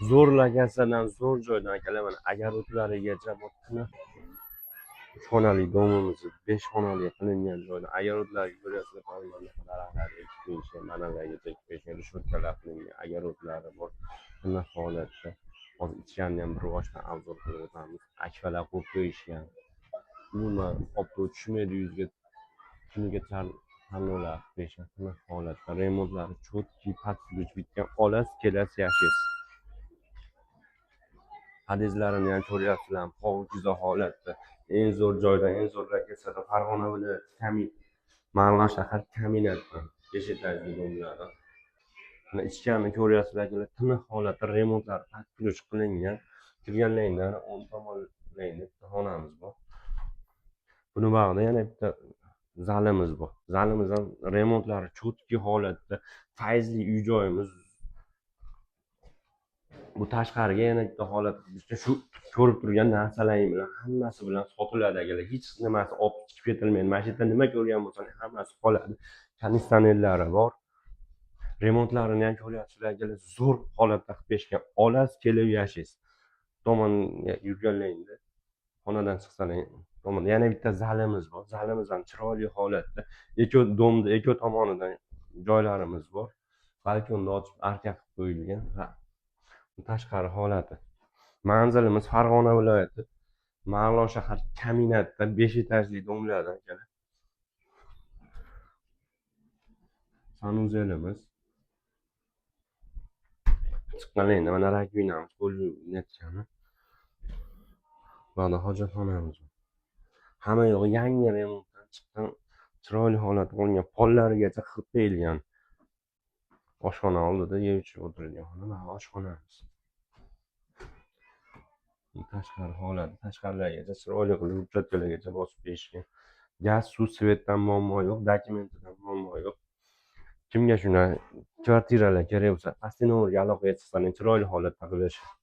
zo'rlagasadan zo'r joydan kelaman. Agar o'tlarigacha botini 3 xonali domimizni 5 xonali qilingan joyda agar o'tlarga ko'ryapsizlar, pavilonlar daraxtlar ekib qo'yishgan, manalargacha ekib qo'yishgan, rushotkalar qilingan. Agar o'tlari bor, bunday holatda hozir ichkarini ham bir boshdan obzor qilib o'tamiz. Akfalar qo'yib qo'yishgan. Umuman obro' tushmaydi yuzga, kuniga tanlovlar qilib qo'yishgan. Bunday holatda remontlari cho'tki, patsuch bitgan, olasiz kelasiz yashaysiz. Hadizlarini ham ko'ryapsizlar, pokiza holatda. Eng zo'r joydan, eng zo'r lokatsiyada Farg'ona viloyati Kamin, Marg'ilon shahar Kaminatdan, Beshetajli domlari. Mana ichkarini ko'ryapsizlar, tiniq holatda remontlar patsuch qilingan. Kirganlaringdan o'ng tomonlaringda bitta xonamiz bor. Buni bag'ida yana bitta zalimiz bor. Zalimiz ham remontlari cho'tki holatda, fayzli uy-joyimiz. Bu tashqariga yana bitta holat bizga shu ko'rib turgan narsalaring bilan hammasi bilan sotiladi akalar. Hech nimasi olib chiqib ketilmaydi. Mana shu yerda nima ko'rgan bo'lsangiz hammasi qoladi. Konditsionerlari bor. Remontlarini ham ko'ryapsizlar akalar, zo'r holatda qilib berishgan. Olasiz kelib yashaysiz. Tomonga yurganlaringda xonadan chiqsalaring, tomonda yana bitta zalimiz bor. Zalimiz ham chiroyli holatda. Eko tomonidan joylarimiz bor. Balkonni ochib arka qilib qo'yilgan. Tashqari holati. Manzilimiz Farg'ona viloyati Marg'ilon shahar Kaminatda 5 etajli domlardan keladi. Sanuzelimiz. Chiqqaningda mana rakvinamiz, qo'l netgani. Mana hojatxonamiz. Hamma yo'q yangi remontdan chiqqan, chiroyli holatda bo'lgan, pollarigacha qilib qo'yilgan. Oshxona oldida yeyuvchi o'tirilgan xona, oshxonamiz. Tashqari holati, tashqarilargacha chiroyli qilib uchatkalargacha bosib berishgan. Gaz, suv, svetdan muammo yo'q, dokumentidan muammo yo'q. Kimga shunday kvartiralar kerak bo'lsa, pastki nomerga aloqaga chiqsalaring chiroyli holatda qilib berishadi.